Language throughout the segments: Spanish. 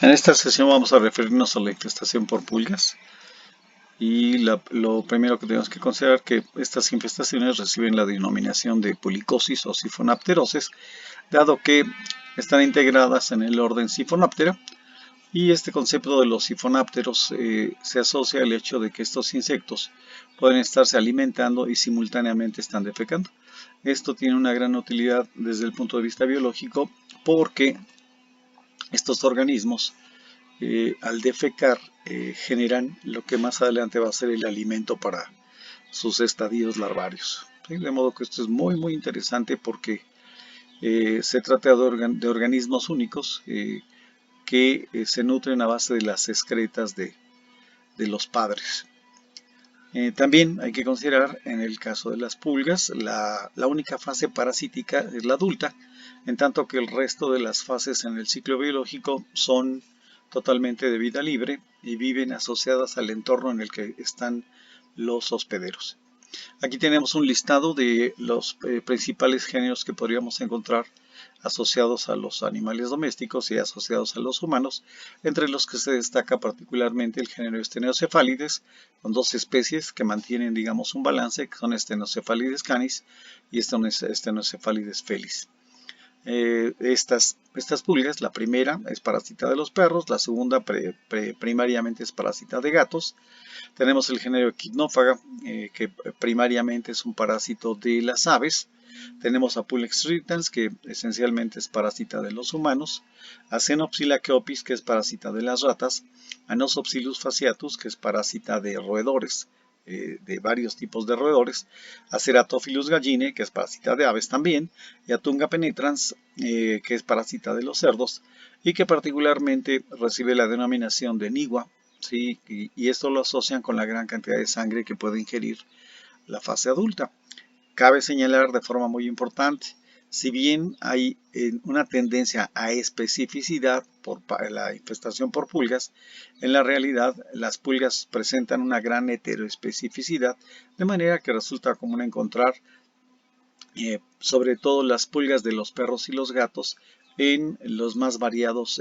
En esta sesión vamos a referirnos a la infestación por pulgas y lo primero que tenemos que considerar es que estas infestaciones reciben la denominación de pulicosis o sifonapterosis, dado que están integradas en el orden Siphonoptera, y este concepto de los sifonápteros se asocia al hecho de que estos insectos pueden estarse alimentando y simultáneamente están defecando. Esto tiene una gran utilidad desde el punto de vista biológico porque estos organismos al defecar generan lo que más adelante va a ser el alimento para sus estadios larvarios. ¿Sí? De modo que esto es muy interesante porque se trata de organismos únicos que se nutren a base de las excretas de los padres. También hay que considerar en el caso de las pulgas, la única fase parasítica es la adulta, en tanto que el resto de las fases en el ciclo biológico son totalmente de vida libre y viven asociadas al entorno en el que están los hospederos. Aquí tenemos un listado de los principales géneros que podríamos encontrar asociados a los animales domésticos y asociados a los humanos, entre los que se destaca particularmente el género Stenocefalides, con dos especies que mantienen, digamos, un balance, que son Stenocefalides canis y Stenocefalides felis. Estas pulgas, la primera es parásita de los perros, la segunda primariamente es parásita de gatos. Tenemos el género Echinophaga, que primariamente es un parásito de las aves. Tenemos a Pulex irritans, que esencialmente es parásita de los humanos. A Xenopsila keopis, que es parásita de las ratas. A Nosopsilus fasciatus, que es parásita de roedores, de varios tipos de roedores. A Ceratophilus gallinae, que es parásita de aves también. Y a Tunga penetrans, que es parásita de los cerdos. Y que particularmente recibe la denominación de Nigua. Sí, y esto lo asocian con la gran cantidad de sangre que puede ingerir la fase adulta. Cabe señalar de forma muy importante, si bien hay una tendencia a especificidad por la infestación por pulgas, en la realidad las pulgas presentan una gran heteroespecificidad, de manera que resulta común encontrar sobre todo las pulgas de los perros y los gatos en los más variados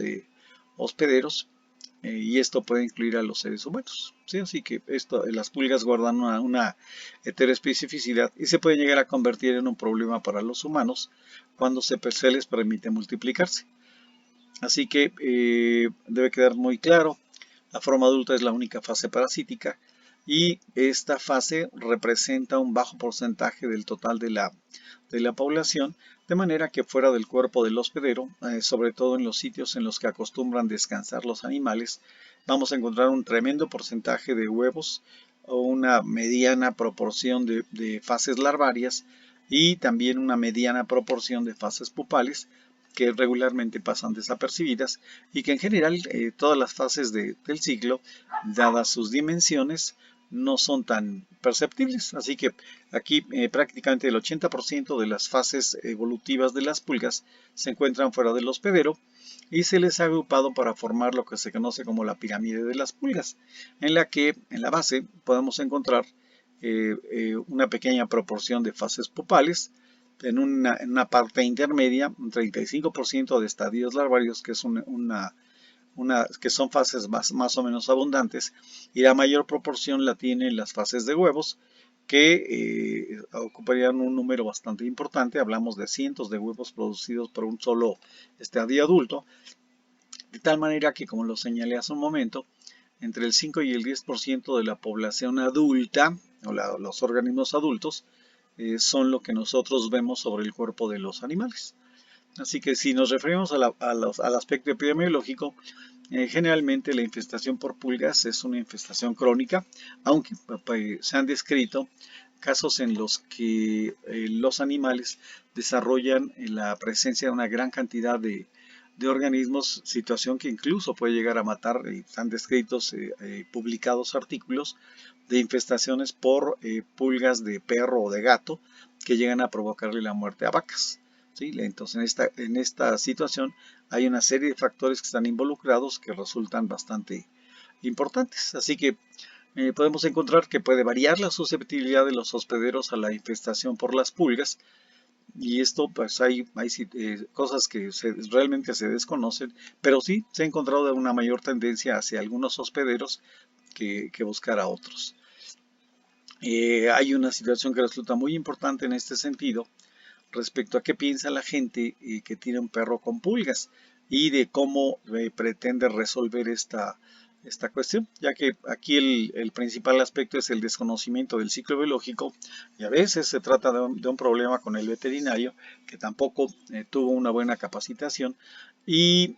hospederos, y esto puede incluir a los seres humanos. ¿Sí? Así que las pulgas guardan una heteroespecificidad y se puede llegar a convertir en un problema para los humanos cuando se les permite multiplicarse. Así que debe quedar muy claro, la forma adulta es la única fase parasítica y esta fase representa un bajo porcentaje del total de la población, de manera que fuera del cuerpo del hospedero, sobre todo en los sitios en los que acostumbran descansar los animales, vamos a encontrar un tremendo porcentaje de huevos o una mediana proporción de fases larvarias y también una mediana proporción de fases pupales que regularmente pasan desapercibidas y que en general todas las fases del ciclo, dadas sus dimensiones, no son tan perceptibles. Así que aquí prácticamente el 80% de las fases evolutivas de las pulgas se encuentran fuera del hospedero y se les ha agrupado para formar lo que se conoce como la pirámide de las pulgas, en la que en la base podemos encontrar una pequeña proporción de fases pupales, en una parte intermedia, un 35% de estadios larvarios, que es que son fases más o menos abundantes, y la mayor proporción la tienen las fases de huevos, que ocuparían un número bastante importante. Hablamos de cientos de huevos producidos por un solo estadio adulto, de tal manera que, como lo señalé hace un momento, entre el 5 y el 10% de la población adulta, o los organismos adultos, son lo que nosotros vemos sobre el cuerpo de los animales. Así que si nos referimos al aspecto epidemiológico, generalmente la infestación por pulgas es una infestación crónica, aunque se han descrito casos en los que los animales desarrollan la presencia de una gran cantidad de organismos, situación que incluso puede llegar a matar. Están descritos, publicados artículos de infestaciones por pulgas de perro o de gato que llegan a provocarle la muerte a vacas. ¿Sí? Entonces en esta situación hay una serie de factores que están involucrados que resultan bastante importantes. Así que podemos encontrar que puede variar la susceptibilidad de los hospederos a la infestación por las pulgas, y esto pues hay cosas que realmente se desconocen, pero sí se ha encontrado una mayor tendencia hacia algunos hospederos que buscar a otros. Hay una situación que resulta muy importante en este sentido respecto a qué piensa la gente que tiene un perro con pulgas y de cómo pretende resolver esta cuestión, ya que aquí el principal aspecto es el desconocimiento del ciclo biológico y a veces se trata de un problema con el veterinario que tampoco tuvo una buena capacitación y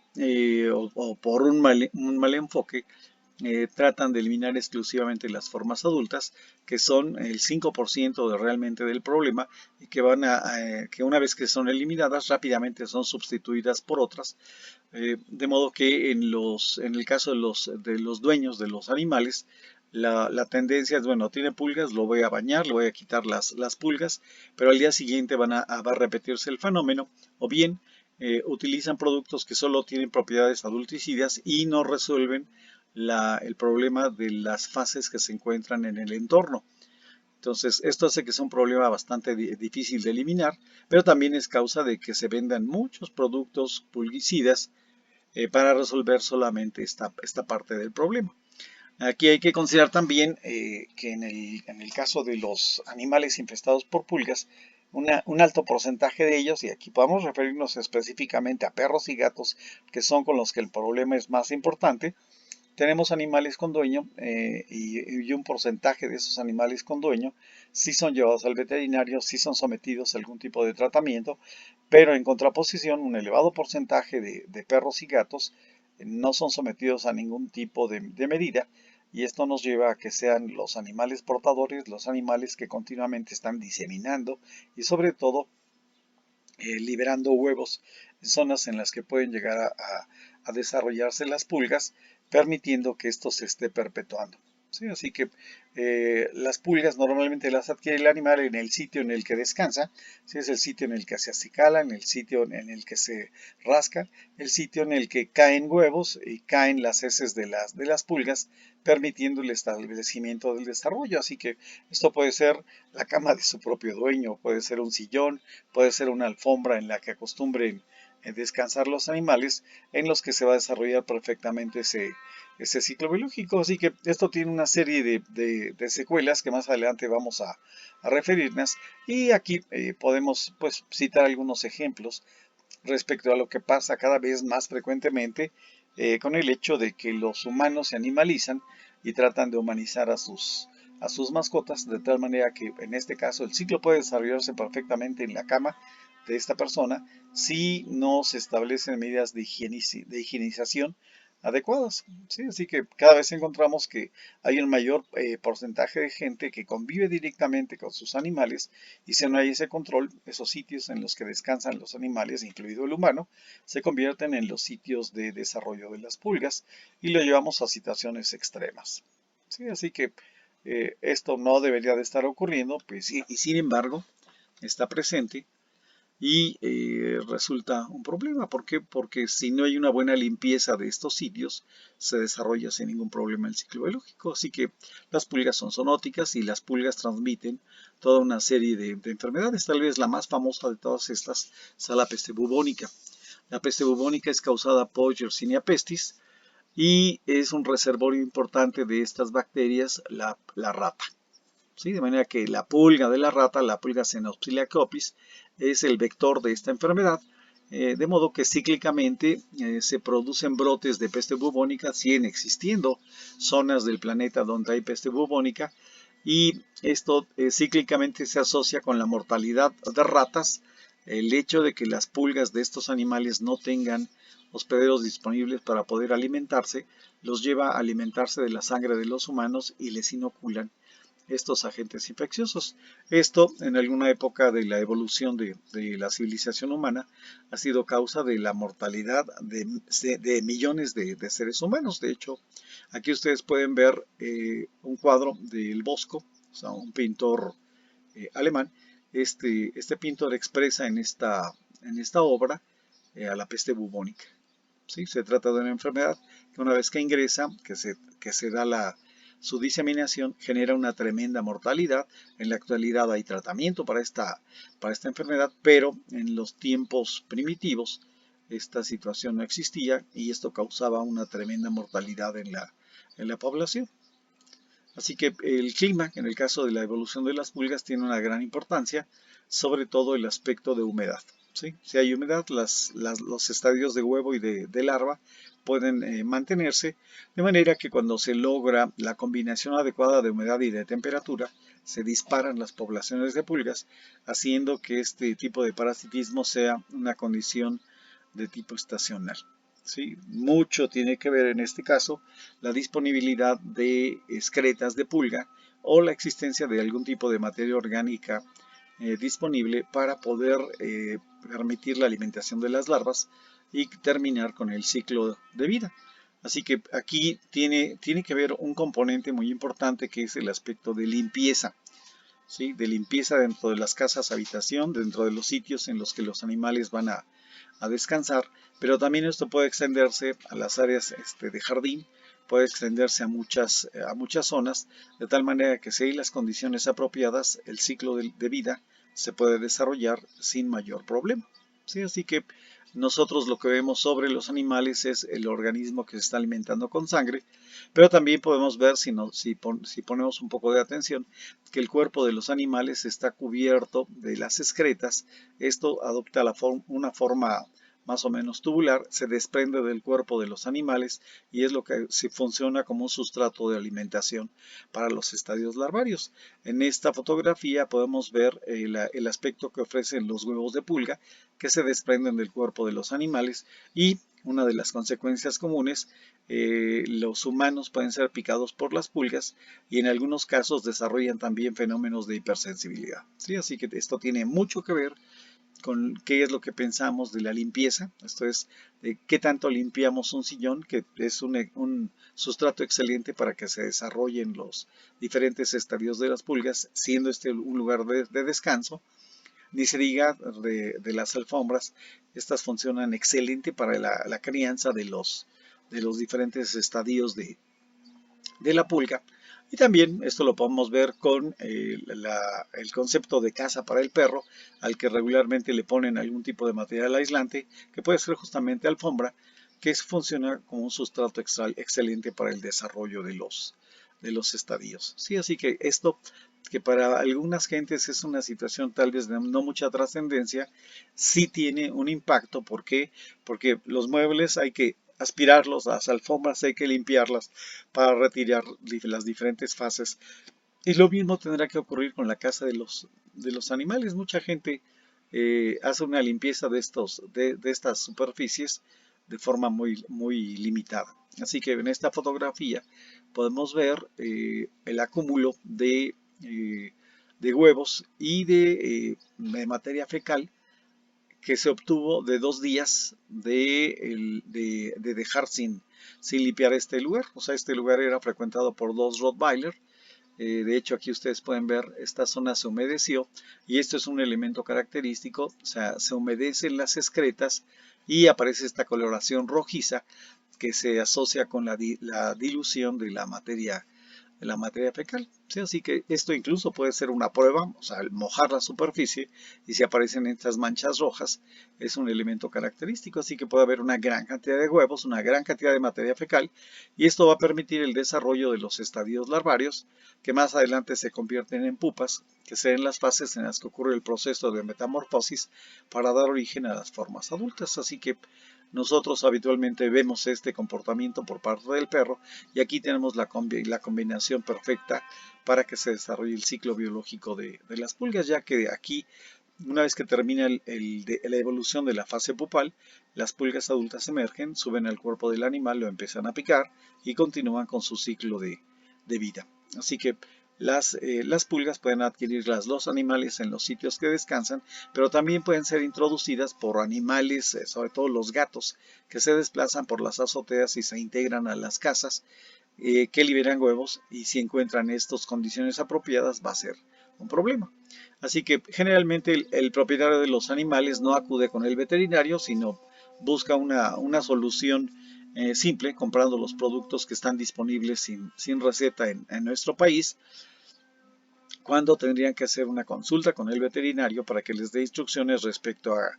o por un mal enfoque tratan de eliminar exclusivamente las formas adultas, que son el 5% realmente del problema y que que una vez que son eliminadas rápidamente son sustituidas por otras, de modo que en el caso de los dueños de los animales, la tendencia es, bueno, tiene pulgas, lo voy a bañar, le voy a quitar las pulgas, pero al día siguiente va a repetirse el fenómeno, o bien utilizan productos que solo tienen propiedades adulticidas y no resuelven el problema de las fases que se encuentran en el entorno. Entonces, esto hace que sea un problema bastante difícil de eliminar, pero también es causa de que se vendan muchos productos pulgicidas para resolver solamente esta parte del problema. Aquí hay que considerar también que en el caso de los animales infestados por pulgas, un alto porcentaje de ellos, y aquí podemos referirnos específicamente a perros y gatos, que son con los que el problema es más importante, tenemos animales con dueño y un porcentaje de esos animales con dueño sí son llevados al veterinario, sí son sometidos a algún tipo de tratamiento, pero en contraposición un elevado porcentaje de perros y gatos no son sometidos a ningún tipo de medida y esto nos lleva a que sean los animales portadores, los animales que continuamente están diseminando y sobre todo liberando huevos en zonas en las que pueden llegar a desarrollarse las pulgas, permitiendo que esto se esté perpetuando. ¿Sí? Así que las pulgas normalmente las adquiere el animal en el sitio en el que descansa, ¿sí? Es el sitio en el que se acicala, en el sitio en el que se rasca, el sitio en el que caen huevos y caen las heces de las pulgas, permitiendo el establecimiento del desarrollo. Así que esto puede ser la cama de su propio dueño, puede ser un sillón, puede ser una alfombra en la que acostumbren descansar los animales, en los que se va a desarrollar perfectamente ese ciclo biológico. Así que esto tiene una serie de secuelas que más adelante vamos a referirnos. Y aquí podemos pues, citar algunos ejemplos respecto a lo que pasa cada vez más frecuentemente con el hecho de que los humanos se animalizan y tratan de humanizar a sus mascotas, de tal manera que en este caso el ciclo puede desarrollarse perfectamente en la cama de esta persona si no se establecen medidas de higienización adecuadas. ¿Sí? Así que cada vez encontramos que hay un mayor porcentaje de gente que convive directamente con sus animales y si no hay ese control, esos sitios en los que descansan los animales, incluido el humano, se convierten en los sitios de desarrollo de las pulgas y lo llevamos a situaciones extremas. ¿Sí? Así que esto no debería de estar ocurriendo, pues, y sin embargo está presente y resulta un problema. ¿Por qué? Porque si no hay una buena limpieza de estos sitios, se desarrolla sin ningún problema el ciclo biológico. Así que las pulgas son zoonóticas y las pulgas transmiten toda una serie de enfermedades. Tal vez la más famosa de todas estas es la peste bubónica. La peste bubónica es causada por Yersinia pestis y es un reservorio importante de estas bacterias, la rata. ¿Sí? De manera que la pulga de la rata, la pulga Xenophila copis, es el vector de esta enfermedad, de modo que cíclicamente se producen brotes de peste bubónica, siguen existiendo zonas del planeta donde hay peste bubónica, y esto cíclicamente se asocia con la mortalidad de ratas, el hecho de que las pulgas de estos animales no tengan hospederos disponibles para poder alimentarse, los lleva a alimentarse de la sangre de los humanos y les inoculan estos agentes infecciosos. Esto, en alguna época de la evolución de la civilización humana, ha sido causa de la mortalidad de millones de seres humanos. De hecho, aquí ustedes pueden ver un cuadro del Bosco, o sea, un pintor alemán. Este pintor expresa en esta obra a la peste bubónica. ¿Sí? Se trata de una enfermedad que una vez que ingresa, que se da su diseminación genera una tremenda mortalidad. En la actualidad hay tratamiento para esta enfermedad, pero en los tiempos primitivos esta situación no existía y esto causaba una tremenda mortalidad en la población. Así que el clima, en el caso de la evolución de las pulgas, tiene una gran importancia, sobre todo el aspecto de humedad. ¿Sí? Si hay humedad, los estadios de huevo y de larva pueden mantenerse, de manera que cuando se logra la combinación adecuada de humedad y de temperatura, se disparan las poblaciones de pulgas, haciendo que este tipo de parasitismo sea una condición de tipo estacional. ¿Sí? Mucho tiene que ver en este caso la disponibilidad de excretas de pulga o la existencia de algún tipo de materia orgánica disponible para poder permitir la alimentación de las larvas y terminar con el ciclo de vida. Así que aquí tiene que ver un componente muy importante que es el aspecto de limpieza. ¿Sí? De limpieza dentro de las casas habitación, dentro de los sitios en los que los animales van a descansar, pero también esto puede extenderse a las áreas de jardín, puede extenderse a muchas zonas, de tal manera que si hay las condiciones apropiadas, el ciclo de vida se puede desarrollar sin mayor problema. ¿Sí? Así que nosotros lo que vemos sobre los animales es el organismo que se está alimentando con sangre, pero también podemos ver, si ponemos un poco de atención, que el cuerpo de los animales está cubierto de las excretas. Esto adopta una forma más o menos tubular, se desprende del cuerpo de los animales y es lo que funciona como un sustrato de alimentación para los estadios larvarios. En esta fotografía podemos ver el aspecto que ofrecen los huevos de pulga que se desprenden del cuerpo de los animales y una de las consecuencias comunes, los humanos pueden ser picados por las pulgas y en algunos casos desarrollan también fenómenos de hipersensibilidad. ¿Sí? Así que esto tiene mucho que ver con qué es lo que pensamos de la limpieza. Esto es, qué tanto limpiamos un sillón, que es un sustrato excelente para que se desarrollen los diferentes estadios de las pulgas, siendo este un lugar de descanso. Ni se diga de las alfombras, estas funcionan excelente para la crianza de los diferentes estadios de la pulga. Y también esto lo podemos ver con el concepto de casa para el perro, al que regularmente le ponen algún tipo de material aislante, que puede ser justamente alfombra, que funciona como un sustrato excelente para el desarrollo de los estadios. Sí, así que esto, que para algunas gentes es una situación tal vez de no mucha trascendencia, sí tiene un impacto. ¿Por qué? Porque los muebles hay que aspirarlos, las alfombras hay que limpiarlas para retirar las diferentes fases. Y lo mismo tendrá que ocurrir con la casa de los animales. Mucha gente hace una limpieza de estas superficies de forma muy limitada. Así que en esta fotografía podemos ver el acúmulo de huevos y de materia fecal que se obtuvo de 2 días de dejar sin limpiar este lugar. O sea, este lugar era frecuentado por 2 Rottweiler. De hecho, aquí ustedes pueden ver, esta zona se humedeció y esto es un elemento característico. O sea, se humedecen las excretas y aparece esta coloración rojiza que se asocia con la dilución de la materia fecal. ¿Sí? Así que esto incluso puede ser una prueba, o sea, al mojar la superficie y si aparecen estas manchas rojas, es un elemento característico. Así que puede haber una gran cantidad de huevos, una gran cantidad de materia fecal y esto va a permitir el desarrollo de los estadios larvarios que más adelante se convierten en pupas, que serán las fases en las que ocurre el proceso de metamorfosis para dar origen a las formas adultas. Así que nosotros habitualmente vemos este comportamiento por parte del perro y aquí tenemos la combinación perfecta para que se desarrolle el ciclo biológico de las pulgas, ya que aquí, una vez que termina la evolución de la fase pupal, las pulgas adultas emergen, suben al cuerpo del animal, lo empiezan a picar y continúan con su ciclo de vida. Así que las pulgas pueden adquirirlas los animales en los sitios que descansan, pero también pueden ser introducidas por animales, sobre todo los gatos, que se desplazan por las azoteas y se integran a las casas, que liberan huevos, y si encuentran estas condiciones apropiadas va a ser un problema. Así que generalmente el propietario de los animales no acude con el veterinario, sino busca una solución simple, comprando los productos que están disponibles sin receta en nuestro país, cuando tendrían que hacer una consulta con el veterinario para que les dé instrucciones respecto a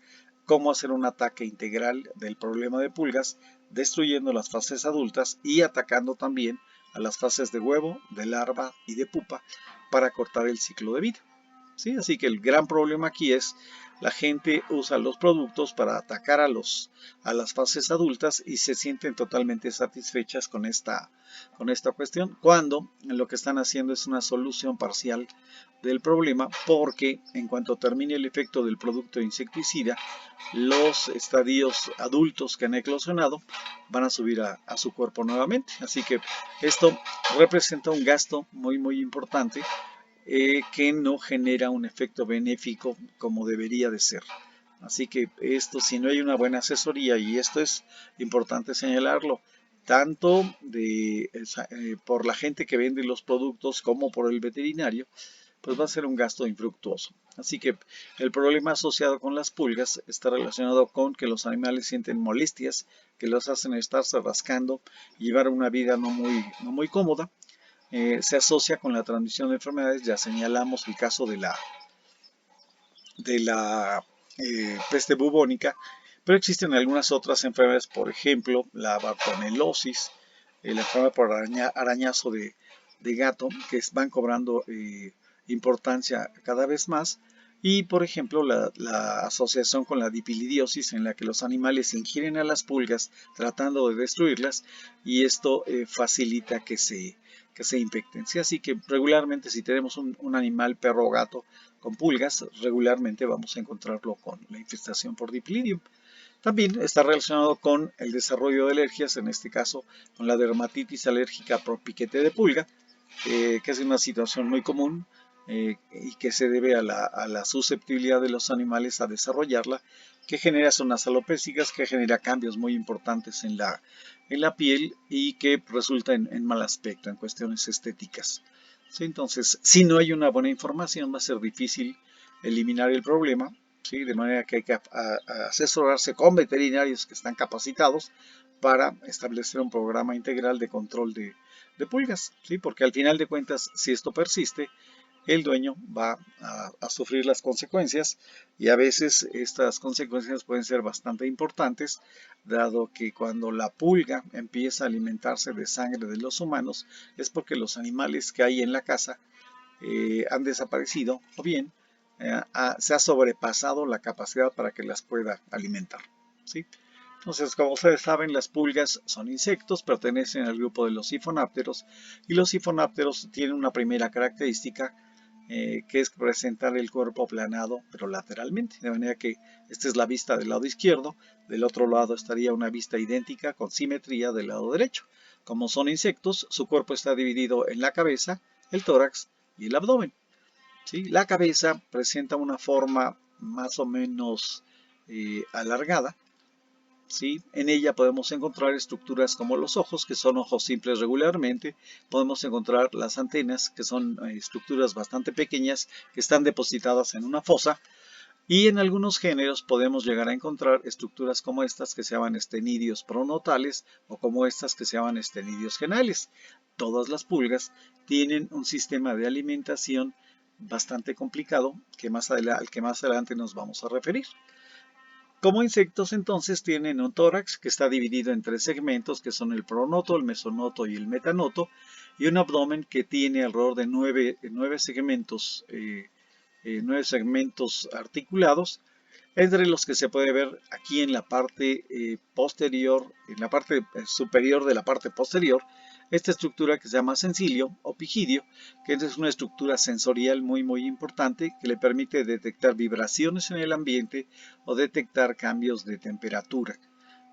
cómo hacer un ataque integral del problema de pulgas, destruyendo las fases adultas y atacando también a las fases de huevo, de larva y de pupa para cortar el ciclo de vida. ¿Sí? Así que el gran problema aquí es la gente usa los productos para atacar a las fases adultas y se sienten totalmente satisfechas con esta cuestión, cuando lo que están haciendo es una solución parcial del problema, porque en cuanto termine el efecto del producto insecticida, los estadios adultos que han eclosionado van a subir a su cuerpo nuevamente. Así que esto representa un gasto muy importante, que no genera un efecto benéfico como debería de ser. Así que esto, si no hay una buena asesoría, y esto es importante señalarlo, tanto por la gente que vende los productos como por el veterinario, pues va a ser un gasto infructuoso. Así que el problema asociado con las pulgas está relacionado con que los animales sienten molestias que los hacen estarse rascando y llevar una vida no muy cómoda. Se asocia con la transmisión de enfermedades. Ya señalamos el caso de la peste bubónica, pero existen algunas otras enfermedades, por ejemplo la bartonelosis, la enfermedad por arañazo de gato, que van cobrando importancia cada vez más, y por ejemplo la asociación con la dipilidiosis, en la que los animales ingieren a las pulgas tratando de destruirlas, y esto facilita que se infecten. ¿Sí? Así que regularmente, si tenemos un animal, perro o gato, con pulgas, regularmente vamos a encontrarlo con la infestación por dipilidium. También está relacionado con el desarrollo de alergias, en este caso con la dermatitis alérgica por piquete de pulga, que es una situación muy común, y que se debe a la susceptibilidad de los animales a desarrollarla, que genera zonas alopécicas, que genera cambios muy importantes en la piel y que resulta en mal aspecto, en cuestiones estéticas. ¿Sí? Entonces, si no hay una buena información, va a ser difícil eliminar el problema. ¿Sí? De manera que hay que asesorarse con veterinarios que están capacitados para establecer un programa integral de control de pulgas, ¿sí? Porque al final de cuentas, si esto persiste, el dueño va a sufrir las consecuencias, y a veces estas consecuencias pueden ser bastante importantes, dado que cuando la pulga empieza a alimentarse de sangre de los humanos es porque los animales que hay en la casa han desaparecido, o bien se ha sobrepasado la capacidad para que las pueda alimentar. ¿Sí? Entonces, como ustedes saben, las pulgas son insectos, pertenecen al grupo de los sifonápteros, y los sifonápteros tienen una primera característica, que es presentar el cuerpo aplanado pero lateralmente, de manera que esta es la vista del lado izquierdo, del otro lado estaría una vista idéntica con simetría del lado derecho. Como son insectos, su cuerpo está dividido en la cabeza, el tórax y el abdomen. ¿Sí? La cabeza presenta una forma más o menos alargada. ¿Sí? En ella podemos encontrar estructuras como los ojos, que son ojos simples regularmente. Podemos encontrar las antenas, que son estructuras bastante pequeñas que están depositadas en una fosa. Y en algunos géneros podemos llegar a encontrar estructuras como estas, que se llaman estenidios pronatales, o como estas que se llaman estenidios genales. Todas las pulgas tienen un sistema de alimentación bastante complicado, al que más adelante nos vamos a referir. Como insectos, entonces, tienen un tórax que está dividido en 3 segmentos, que son el pronoto, el mesonoto y el metanoto, y un abdomen que tiene alrededor de 9 segmentos, 9 segmentos articulados, entre los que se puede ver aquí en la parte posterior, en la parte superior de la parte posterior, esta estructura que se llama sencilio o pigidio, que es una estructura sensorial muy importante, que le permite detectar vibraciones en el ambiente o detectar cambios de temperatura.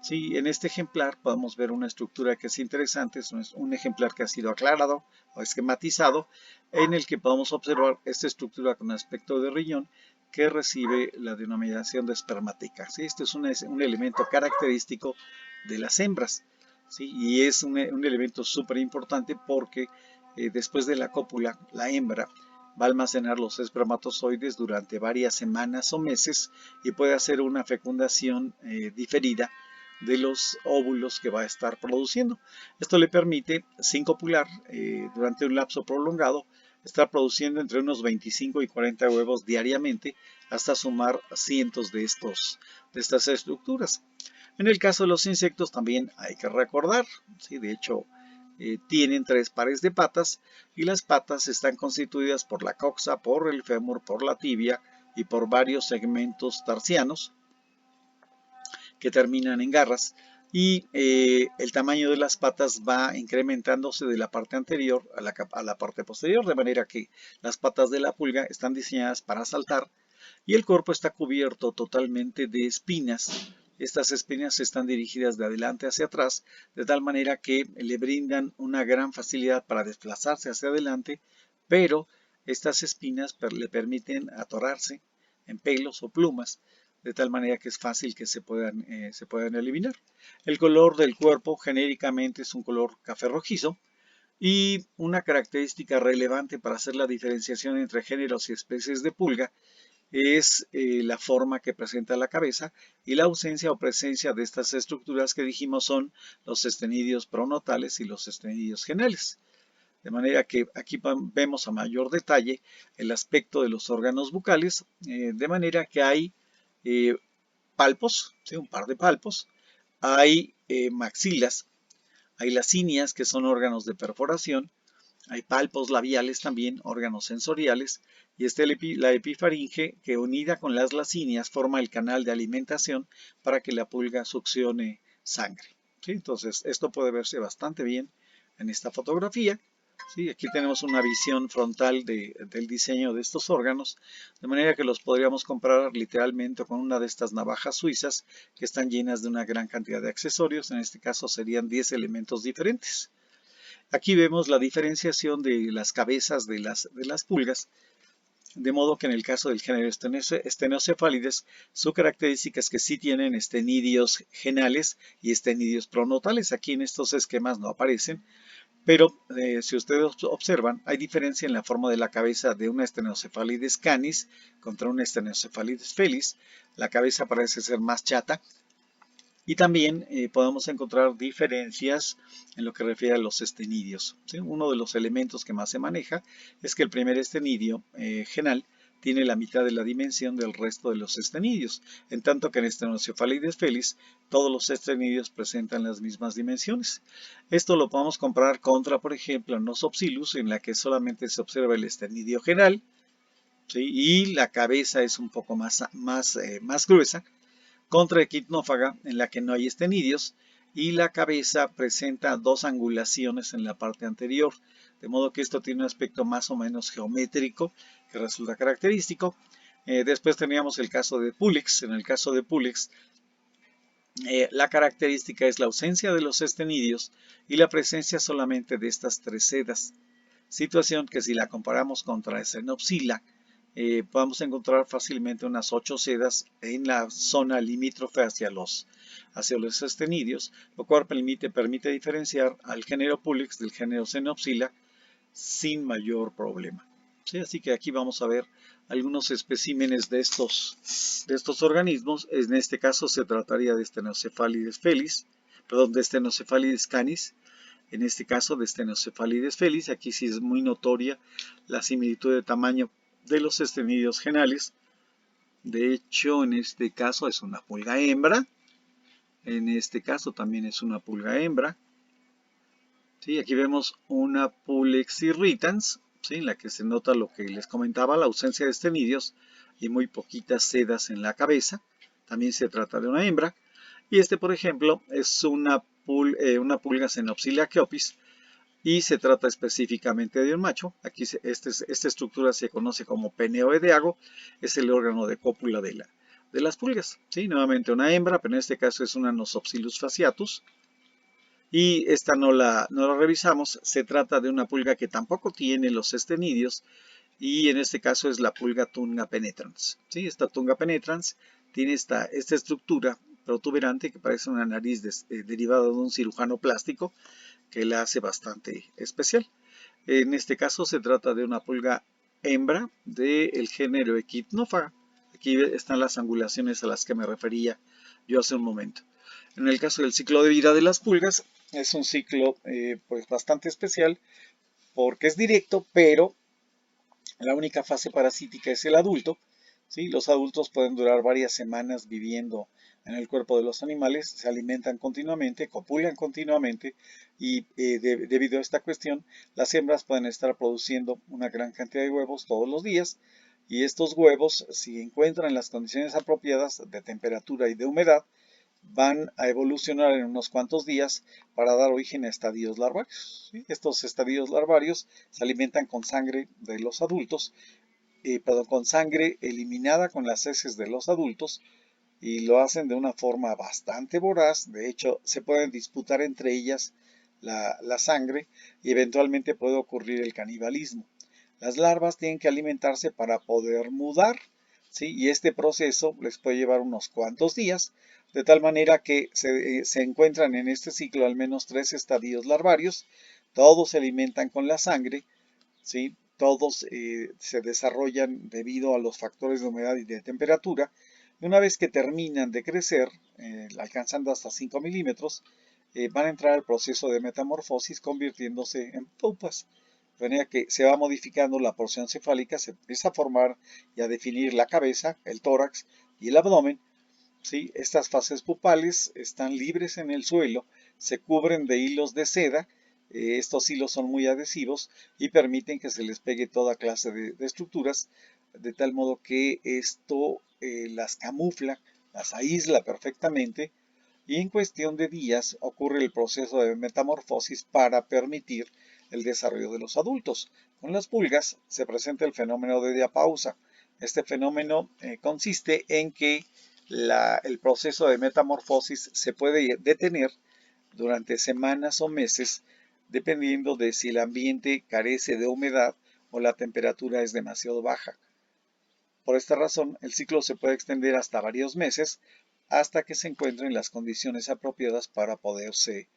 Sí, en este ejemplar podemos ver una estructura que es interesante, es un ejemplar que ha sido aclarado o esquematizado, en el que podemos observar esta estructura con aspecto de riñón, que recibe la denominación de espermateca. ¿Sí? Este es un elemento característico de las hembras. ¿Sí? Y es un elemento súper importante porque después de la cópula, la hembra va a almacenar los espermatozoides durante varias semanas o meses, y puede hacer una fecundación diferida de los óvulos que va a estar produciendo. Esto le permite, sin copular, durante un lapso prolongado, estar produciendo entre unos 25 y 40 huevos diariamente hasta sumar cientos de estas estructuras. En el caso de los insectos también hay que recordar, ¿sí? De hecho, tienen 3 pares de patas y las patas están constituidas por la coxa, por el fémur, por la tibia y por varios segmentos tarsianos que terminan en garras, y el tamaño de las patas va incrementándose de la parte anterior a la parte posterior, de manera que las patas de la pulga están diseñadas para saltar y el cuerpo está cubierto totalmente de espinas. Estas espinas están dirigidas de adelante hacia atrás, de tal manera que le brindan una gran facilidad para desplazarse hacia adelante, pero estas espinas le permiten atorarse en pelos o plumas, de tal manera que es fácil que se puedan eliminar. El color del cuerpo genéricamente es un color café rojizo, y una característica relevante para hacer la diferenciación entre géneros y especies de pulga es la forma que presenta la cabeza y la ausencia o presencia de estas estructuras que dijimos son los estenidios pronatales y los estenidios genales. De manera que aquí vemos a mayor detalle el aspecto de los órganos bucales, de manera que hay palpos, ¿sí? Un par de palpos, hay maxilas, hay las cíneas que son órganos de perforación, hay palpos labiales también, órganos sensoriales, y la epifaringe que unida con las lacíneas forma el canal de alimentación para que la pulga succione sangre. ¿Sí? Entonces esto puede verse bastante bien en esta fotografía. ¿Sí? Aquí tenemos una visión frontal del diseño de estos órganos, de manera que los podríamos comparar literalmente con una de estas navajas suizas que están llenas de una gran cantidad de accesorios. En este caso serían 10 elementos diferentes. Aquí vemos la diferenciación de las cabezas de las pulgas, de modo que en el caso del género Stenocephalides, su característica es que sí tienen estenidios genales y estenidios pronatales. Aquí en estos esquemas no aparecen, pero si ustedes observan, hay diferencia en la forma de la cabeza de una Stenocephalides canis contra una Stenocephalides felis. La cabeza parece ser más chata. Y también podemos encontrar diferencias en lo que refiere a los estenidios, ¿sí? Uno de los elementos que más se maneja es que el primer estenidio genal tiene la mitad de la dimensión del resto de los estenidios, en tanto que en Stenocephalides felis todos los estenidios presentan las mismas dimensiones. Esto lo podemos comparar contra, por ejemplo, Nosopsilus, en la que solamente se observa el estenidio genal, ¿sí? Y la cabeza es un poco más gruesa, contra Echinophaga, en la que no hay estenidios, y la cabeza presenta 2 angulaciones en la parte anterior, de modo que esto tiene un aspecto más o menos geométrico que resulta característico. Después teníamos el caso de Pulex. En el caso de Pulex, la característica es la ausencia de los estenidios y la presencia solamente de estas 3 sedas, situación que si la comparamos contra Xenopsila, podemos encontrar fácilmente unas 8 sedas en la zona limítrofe hacia los estenidios, lo cual permite diferenciar al género Pulex del género Xenopsila sin mayor problema. ¿Sí? Así que aquí vamos a ver algunos especímenes de estos organismos. En este caso se trataría de Stenocephalides felis, perdón, de Stenocephalides canis. En este caso de Stenocephalides felis, aquí sí es muy notoria la similitud de tamaño de los estenidios genales. De hecho, en este caso es una pulga hembra. En este caso también es una pulga hembra. ¿Sí? Aquí vemos una Pulex irritans, ¿sí? En la que se nota lo que les comentaba, la ausencia de estenidios y muy poquitas sedas en la cabeza. También se trata de una hembra. Y este, por ejemplo, es una pulga Xenopsila keopis, y se trata específicamente de un macho. Aquí esta estructura se conoce como peneo edeago, es el órgano de cópula de las pulgas. ¿Sí? Nuevamente una hembra, pero en este caso es una Nosopsilus fasciatus. Y esta no la revisamos, se trata de una pulga que tampoco tiene los estenidios, y en este caso es la pulga Tunga penetrans. ¿Sí? Esta Tunga penetrans tiene esta estructura protuberante que parece una nariz derivada de un cirujano plástico, que la hace bastante especial. En este caso se trata de una pulga hembra del género Echinophaga. aquí están las angulaciones a las que me refería yo hace un momento. En el caso del ciclo de vida de las pulgas, es un ciclo pues bastante especial porque es directo, pero la única fase parasítica es el adulto. ¿Sí? Los adultos pueden durar varias semanas viviendo en el cuerpo de los animales, se alimentan continuamente, copulan continuamente y debido a esta cuestión, las hembras pueden estar produciendo una gran cantidad de huevos todos los días y estos huevos, si encuentran las condiciones apropiadas de temperatura y de humedad, van a evolucionar en unos cuantos días para dar origen a estadios larvarios. ¿Sí? Estos estadios larvarios se alimentan con sangre de los adultos, perdón, con sangre eliminada con las heces de los adultos y lo hacen de una forma bastante voraz. De hecho, se pueden disputar entre ellas la sangre y eventualmente puede ocurrir el canibalismo. Las larvas tienen que alimentarse para poder mudar, ¿sí? Y este proceso les puede llevar unos cuantos días, de tal manera que se encuentran en este ciclo al menos 3 estadios larvarios. Todos se alimentan con la sangre, ¿sí? Todos se desarrollan debido a los factores de humedad y de temperatura. Y una vez que terminan de crecer, alcanzando hasta 5 milímetros, van a entrar al proceso de metamorfosis convirtiéndose en pupas. De manera que se va modificando la porción cefálica, se empieza a formar y a definir la cabeza, el tórax y el abdomen. ¿Sí? Estas fases pupales están libres en el suelo, se cubren de hilos de seda. Estos hilos son muy adhesivos y permiten que se les pegue toda clase de estructuras, de tal modo que esto las camufla, las aísla perfectamente y en cuestión de días ocurre el proceso de metamorfosis para permitir el desarrollo de los adultos. Con las pulgas se presenta el fenómeno de diapausa. Este fenómeno consiste en que el proceso de metamorfosis se puede detener durante semanas o meses dependiendo de si el ambiente carece de humedad o la temperatura es demasiado baja. Por esta razón, el ciclo se puede extender hasta varios meses hasta que se encuentren las condiciones apropiadas para poderse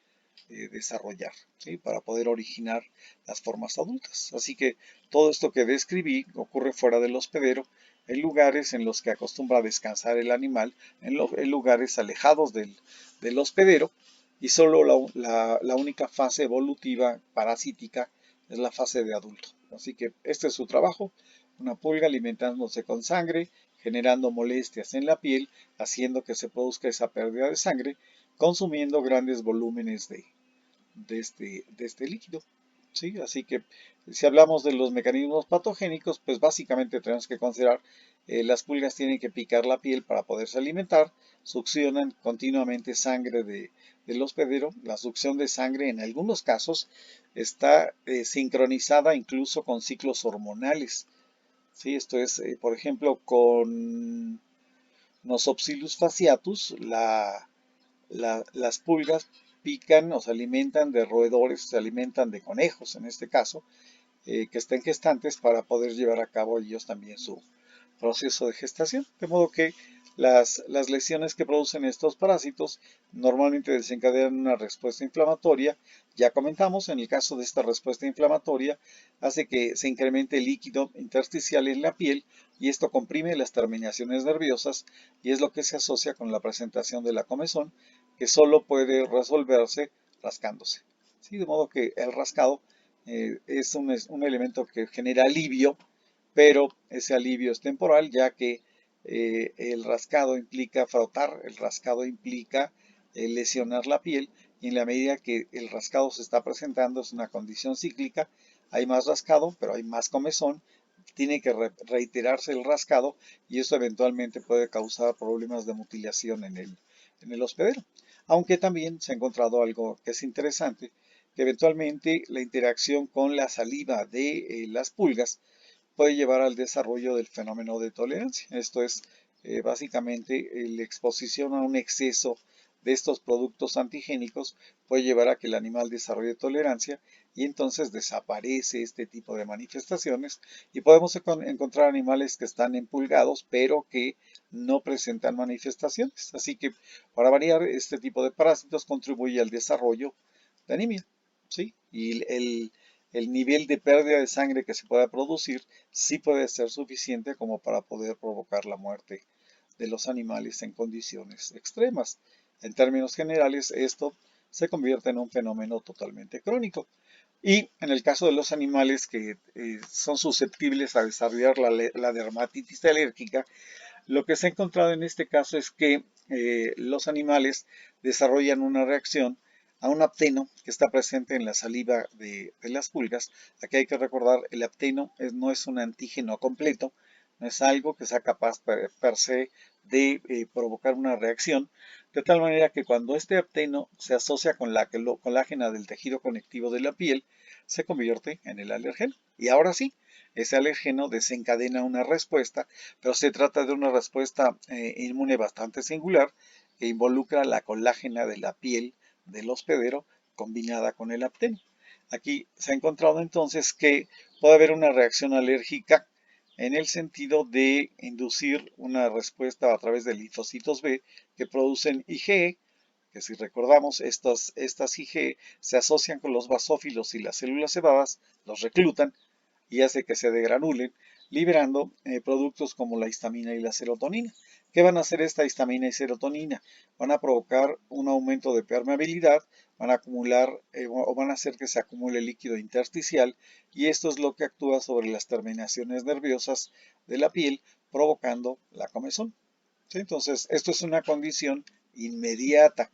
desarrollar, ¿sí? Para poder originar las formas adultas. Así que todo esto que describí ocurre fuera del hospedero, en lugares en los que acostumbra a descansar el animal, en lugares alejados del hospedero, y solo la única fase evolutiva parasítica es la fase de adulto. Así que este es su trabajo, una pulga alimentándose con sangre, generando molestias en la piel, haciendo que se produzca esa pérdida de sangre, consumiendo grandes volúmenes de este líquido. ¿Sí? Así que si hablamos de los mecanismos patogénicos, pues básicamente tenemos que considerar las pulgas tienen que picar la piel para poderse alimentar, succionan continuamente sangre del hospedero. La succión de sangre en algunos casos está sincronizada incluso con ciclos hormonales. ¿Sí? Esto es, por ejemplo, con Nosopsilus fasciatus, las pulgas pican o se alimentan de roedores, se alimentan de conejos en este caso, que estén gestantes para poder llevar a cabo ellos también su proceso de gestación. De modo que las lesiones que producen estos parásitos normalmente desencadenan una respuesta inflamatoria. Ya comentamos, en el caso de esta respuesta inflamatoria, hace que se incremente el líquido intersticial en la piel y esto comprime las terminaciones nerviosas y es lo que se asocia con la presentación de la comezón, que solo puede resolverse rascándose. ¿Sí? De modo que el rascado es un elemento que genera alivio, pero ese alivio es temporal, ya que el rascado implica frotar, el rascado implica lesionar la piel, y en la medida que el rascado se está presentando es una condición cíclica, hay más rascado, pero hay más comezón, tiene que reiterarse el rascado y esto eventualmente puede causar problemas de mutilación en el hospedero. Aunque también se ha encontrado algo que es interesante, que eventualmente la interacción con la saliva de las pulgas puede llevar al desarrollo del fenómeno de tolerancia. Esto es básicamente la exposición a un exceso de estos productos antigénicos puede llevar a que el animal desarrolle tolerancia y entonces desaparece este tipo de manifestaciones y podemos encontrar animales que están empulgados pero que no presentan manifestaciones. Así que para variar, este tipo de parásitos contribuye al desarrollo de anemia. ¿Sí? Y el nivel de pérdida de sangre que se pueda producir sí puede ser suficiente como para poder provocar la muerte de los animales en condiciones extremas. En términos generales, esto se convierte en un fenómeno totalmente crónico. Y en el caso de los animales que son susceptibles a desarrollar la dermatitis alérgica, lo que se ha encontrado en este caso es que los animales desarrollan una reacción a un apteno que está presente en la saliva de las pulgas. Aquí hay que recordar, el apteno no es un antígeno completo, no es algo que sea capaz per se de provocar una reacción, de tal manera que cuando este apteno se asocia con la colágena del tejido conectivo de la piel, se convierte en el alérgeno. Y ahora sí, ese alérgeno desencadena una respuesta, pero se trata de una respuesta inmune bastante singular que involucra la colágena de la piel del hospedero combinada con el apteno. Aquí se ha encontrado entonces que puede haber una reacción alérgica en el sentido de inducir una respuesta a través de linfocitos B que producen IgE, que si recordamos, estas IgE se asocian con los basófilos y las células cebadas, los reclutan y hace que se degranulen, liberando productos como la histamina y la serotonina. ¿Qué van a hacer esta histamina y serotonina? Van a provocar un aumento de permeabilidad, van a acumular o van a hacer que se acumule líquido intersticial y esto es lo que actúa sobre las terminaciones nerviosas de la piel, provocando la comezón. ¿Sí? Entonces, esto es una condición inmediata,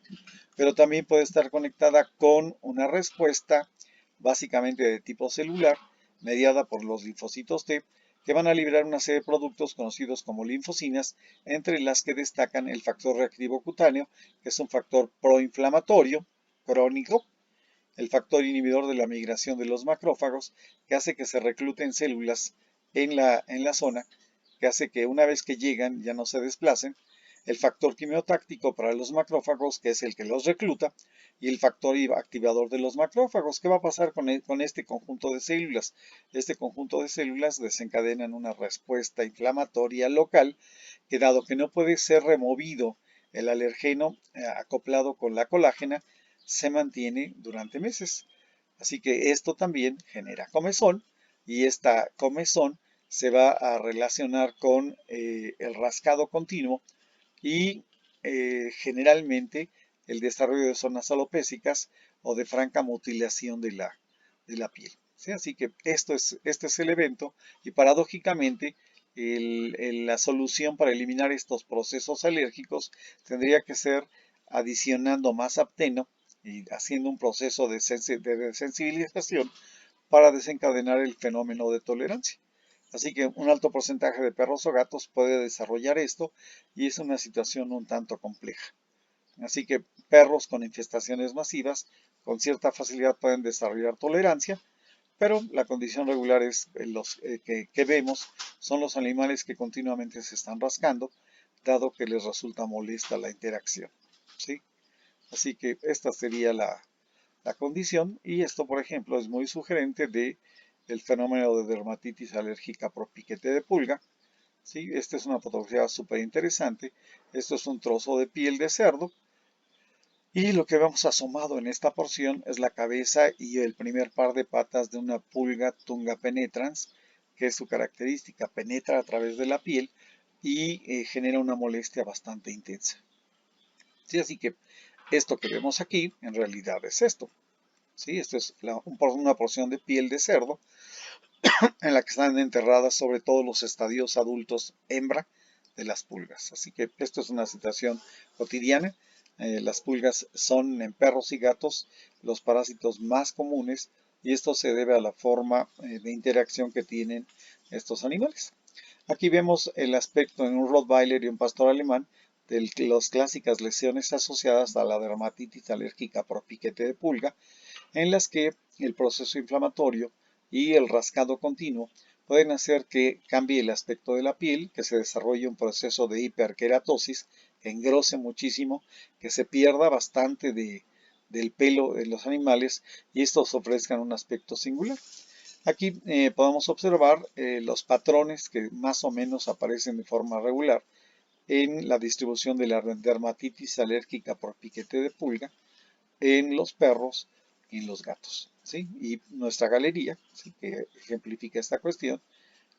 pero también puede estar conectada con una respuesta básicamente de tipo celular, mediada por los linfocitos T, que van a liberar una serie de productos conocidos como linfocinas, entre las que destacan el factor reactivo cutáneo, que es un factor proinflamatorio crónico, el factor inhibidor de la migración de los macrófagos, que hace que se recluten células en la zona, que hace que una vez que llegan ya no se desplacen, el factor quimiotáctico para los macrófagos, que es el que los recluta, y el factor activador de los macrófagos. ¿Qué va a pasar con este conjunto de células? Este conjunto de células desencadenan una respuesta inflamatoria local que, dado que no puede ser removido el alergeno acoplado con la colágena, se mantiene durante meses. Así que esto también genera comezón y esta comezón se va a relacionar con el rascado continuo y generalmente el desarrollo de zonas alopécicas o de franca mutilación de la piel. ¿Sí? Así que este es el evento y paradójicamente la solución para eliminar estos procesos alérgicos tendría que ser adicionando más apteno y haciendo un proceso de sensibilización para desencadenar el fenómeno de tolerancia. Así que un alto porcentaje de perros o gatos puede desarrollar esto y es una situación un tanto compleja. Así que perros con infestaciones masivas con cierta facilidad pueden desarrollar tolerancia, pero la condición regular es los que vemos son los animales que continuamente se están rascando, dado que les resulta molesta la interacción. ¿Sí? Así que esta sería la condición y esto, por ejemplo, es muy sugerente del fenómeno de dermatitis alérgica por piquete de pulga. ¿Sí? Esta es una fotografía súper interesante. Esto es un trozo de piel de cerdo y lo que vemos asomado en esta porción es la cabeza y el primer par de patas de una pulga Tunga penetrans, que es su característica, penetra a través de la piel y genera una molestia bastante intensa. ¿Sí? Así que esto que vemos aquí en realidad es esto. ¿Sí? Esto es una porción de piel de cerdo en la que están enterradas sobre todo los estadios adultos hembra de las pulgas. Así que esto es una situación cotidiana. Las pulgas son en perros y gatos los parásitos más comunes y esto se debe a la forma de interacción que tienen estos animales. Aquí vemos el aspecto en un Rottweiler y un pastor alemán de las clásicas lesiones asociadas a la dermatitis alérgica por piquete de pulga, en las que el proceso inflamatorio y el rascado continuo pueden hacer que cambie el aspecto de la piel, que se desarrolle un proceso de hiperkeratosis, que engrose muchísimo, que se pierda bastante del pelo de los animales y estos ofrezcan un aspecto singular. Aquí podemos observar los patrones que más o menos aparecen de forma regular en la distribución de la dermatitis alérgica por piquete de pulga en los perros en los gatos, ¿sí? Y nuestra galería, ¿sí?, que ejemplifica esta cuestión,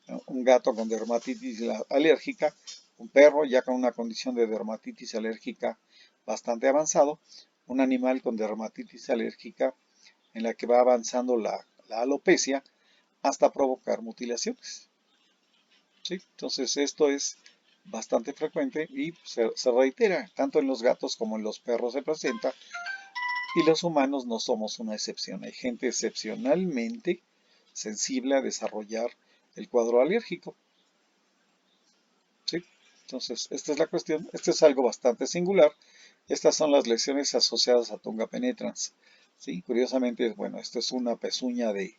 ¿no? Un gato con dermatitis alérgica, un perro ya con una condición de dermatitis alérgica bastante avanzado, un animal con dermatitis alérgica en la que va avanzando la alopecia hasta provocar mutilaciones, ¿sí? Entonces esto es bastante frecuente y se reitera, tanto en los gatos como en los perros se presenta, y los humanos no somos una excepción. Hay gente excepcionalmente sensible a desarrollar el cuadro alérgico, ¿sí? Entonces, esta es la cuestión. Esto es algo bastante singular. Estas son las lesiones asociadas a Tunga penetrans, ¿sí? Curiosamente, bueno, esto es una pezuña de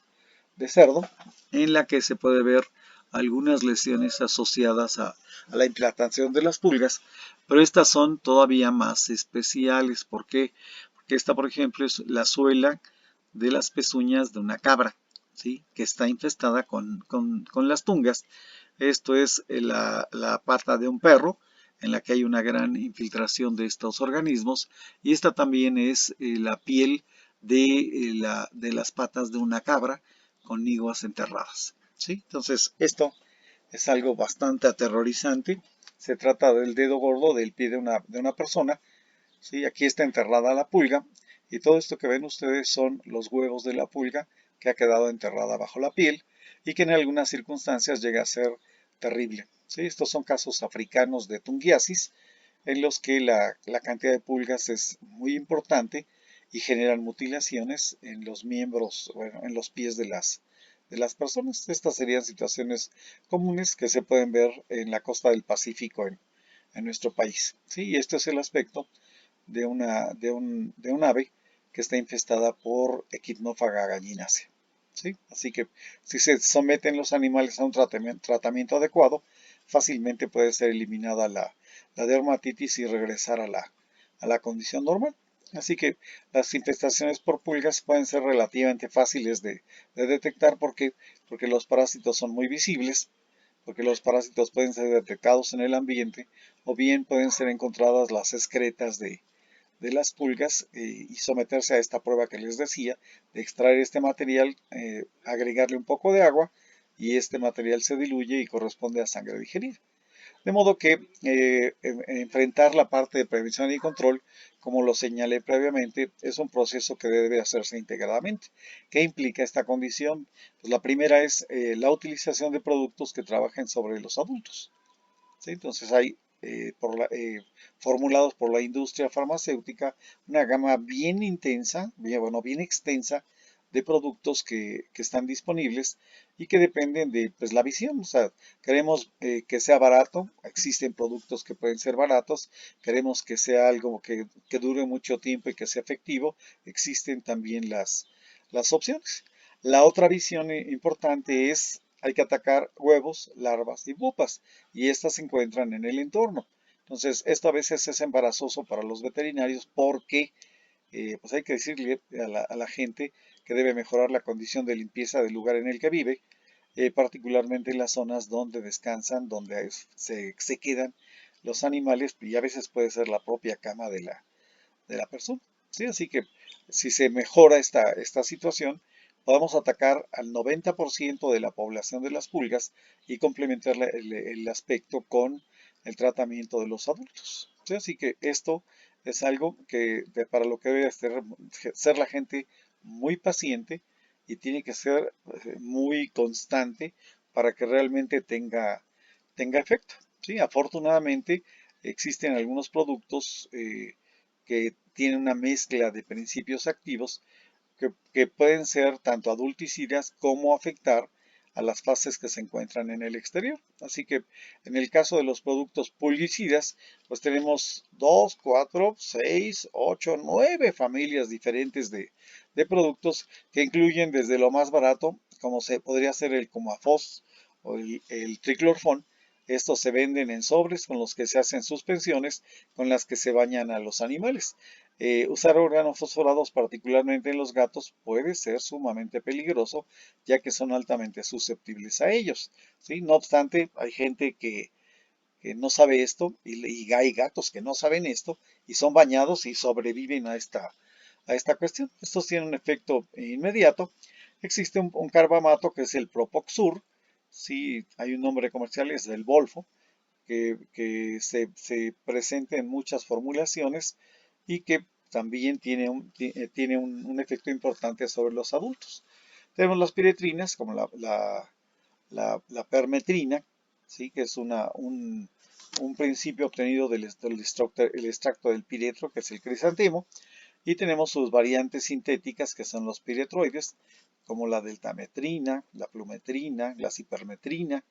cerdo en la que se puede ver algunas lesiones asociadas a la implantación de las pulgas, pero estas son todavía más especiales. ¿Por qué? Porque esta, por ejemplo, es la suela de las pezuñas de una cabra, ¿sí?, que está infestada con las tungas. Esto es la pata de un perro, en la que hay una gran infiltración de estos organismos, y esta también es la piel de las patas de una cabra con iguas enterradas, ¿sí? Entonces, esto es algo bastante aterrorizante. Se trata del dedo gordo del pie de una persona, ¿sí? Aquí está enterrada la pulga, y todo esto que ven ustedes son los huevos de la pulga que ha quedado enterrada bajo la piel y que en algunas circunstancias llega a ser terrible, ¿sí? Estos son casos africanos de tungiasis en los que la cantidad de pulgas es muy importante y generan mutilaciones en los miembros, bueno, en los pies de las personas. Estas serían situaciones comunes que se pueden ver en la costa del Pacífico en nuestro país, ¿sí? Y este es el aspecto de un ave que está infestada por Echidnophaga gallinaceae, ¿sí? Así que si se someten los animales a un tratamiento adecuado, fácilmente puede ser eliminada la dermatitis y regresar a la condición normal. Así que las infestaciones por pulgas pueden ser relativamente fáciles de detectar. ¿Por qué? Porque los parásitos son muy visibles, porque los parásitos pueden ser detectados en el ambiente, o bien pueden ser encontradas las excretas de las pulgas, y someterse a esta prueba que les decía, de extraer este material, agregarle un poco de agua, y este material se diluye y corresponde a sangre digerida. De modo que enfrentar la parte de prevención y control, como lo señalé previamente, es un proceso que debe hacerse integradamente. ¿Qué implica esta condición? Pues la primera es la utilización de productos que trabajen sobre los adultos, ¿sí? Entonces hay formulados por la industria farmacéutica una gama bien intensa, bien extensa de productos que están disponibles y que dependen de, pues, la visión. O sea, queremos que sea barato, existen productos que pueden ser baratos. Queremos que sea algo que dure mucho tiempo y que sea efectivo, existen también las opciones. La otra visión importante es: hay que atacar huevos, larvas y pupas, y estas se encuentran en el entorno. Entonces, esto a veces es embarazoso para los veterinarios porque pues hay que decirle a la gente que debe mejorar la condición de limpieza del lugar en el que vive, particularmente en las zonas donde descansan, donde se quedan los animales, y a veces puede ser la propia cama de la persona, ¿sí? Así que si se mejora esta situación, podemos atacar al 90% de la población de las pulgas y complementar el aspecto con el tratamiento de los adultos, ¿sí? Así que esto es algo para lo que debe ser la gente muy paciente, y tiene que ser muy constante para que realmente tenga efecto, ¿sí? Afortunadamente existen algunos productos que tienen una mezcla de principios activos que pueden ser tanto adulticidas como afectar a las fases que se encuentran en el exterior. Así que en el caso de los productos pulgicidas, pues tenemos 2, 4, 6, 8, 9 familias diferentes de productos, que incluyen desde lo más barato, como se podría ser el Comafos o el Triclorfón. Estos se venden en sobres con los que se hacen suspensiones con las que se bañan a los animales. Usar organofosforados, particularmente en los gatos, puede ser sumamente peligroso, ya que son altamente susceptibles a ellos, ¿sí? No obstante, hay gente que no sabe esto, y hay gatos que no saben esto y son bañados y sobreviven a esta cuestión. Estos tienen un efecto inmediato. Existe un carbamato que es el Propoxur, sí, hay un nombre comercial, es el Volfo, que se presenta en muchas formulaciones y que también tiene un efecto importante sobre los adultos. Tenemos las piretrinas, como la permetrina, ¿sí? Que es un principio obtenido del extracto del piretro, que es el crisantemo, y tenemos sus variantes sintéticas, que son los piretroides, como la deltametrina, la plumetrina, la cipermetrina,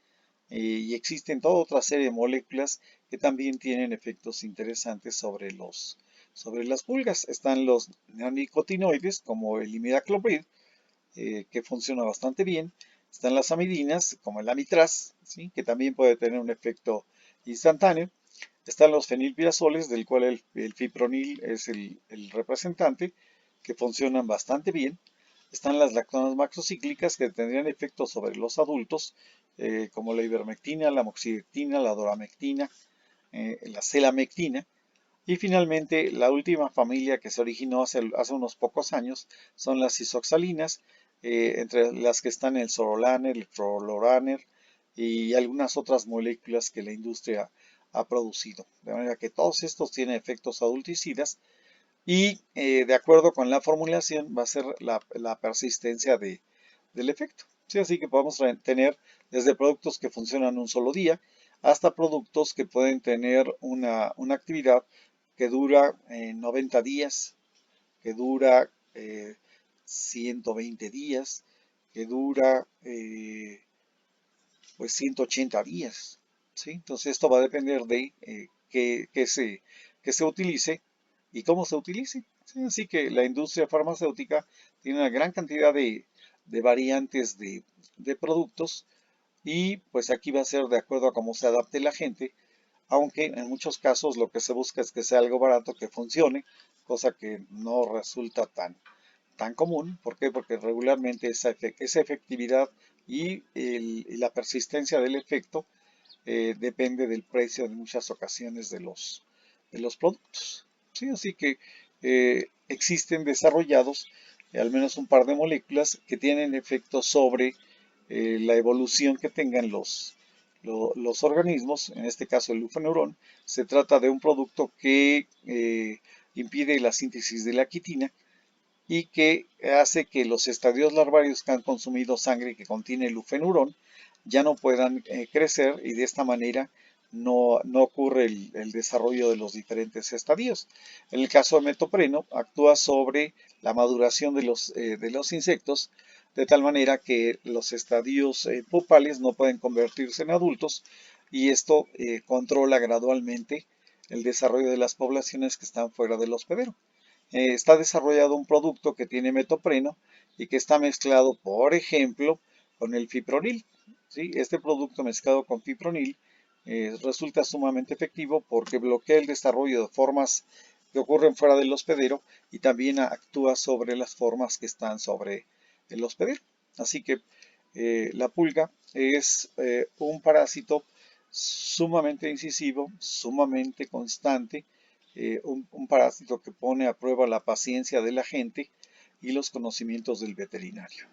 y existen toda otra serie de moléculas que también tienen efectos interesantes sobre las pulgas. Están los neonicotinoides, como el imidacloprid, que funciona bastante bien. Están las amidinas, como el amitraz, ¿sí? Que también puede tener un efecto instantáneo. Están los fenilpirazoles, del cual el fipronil es el representante, que funcionan bastante bien. Están las lactonas macrocíclicas, que tendrían efectos sobre los adultos, como la ivermectina, la moxidectina, la doramectina, la celamectina. Y finalmente, la última familia que se originó hace unos pocos años son las isoxalinas, entre las que están el sorolaner, el flororaner y algunas otras moléculas que la industria ha producido. De manera que todos estos tienen efectos adulticidas y de acuerdo con la formulación va a ser la persistencia del efecto. Sí, así que podemos tener desde productos que funcionan un solo día hasta productos que pueden tener una actividad que dura 90 días, que dura 120 días, que dura pues 180 días. ¿Sí? Entonces esto va a depender de que se utilice y cómo se utilice. ¿Sí? Así que la industria farmacéutica tiene una gran cantidad de variantes de productos y pues aquí va a ser de acuerdo a cómo se adapte la gente, aunque en muchos casos lo que se busca es que sea algo barato, que funcione, cosa que no resulta tan común. ¿Por qué? Porque regularmente esa efectividad y la persistencia del efecto depende del precio en muchas ocasiones de los productos. ¿Sí? Así que existen desarrollados al menos un par de moléculas que tienen efectos sobre la evolución que tengan los organismos, en este caso el lufenurón. Se trata de un producto que impide la síntesis de la quitina y que hace que los estadios larvarios que han consumido sangre que contiene lufenurón ya no puedan crecer y de esta manera no ocurre el desarrollo de los diferentes estadios. En el caso de metopreno, actúa sobre la maduración de los insectos de tal manera que los estadios pupales no pueden convertirse en adultos y esto controla gradualmente el desarrollo de las poblaciones que están fuera del hospedero. Está desarrollado un producto que tiene metopreno y que está mezclado, por ejemplo, con el fipronil. ¿Sí? Este producto mezclado con fipronil resulta sumamente efectivo porque bloquea el desarrollo de formas que ocurren fuera del hospedero y también actúa sobre las formas que están sobre el hospedero. Así que la pulga es un parásito sumamente incisivo, sumamente constante, un parásito que pone a prueba la paciencia de la gente y los conocimientos del veterinario.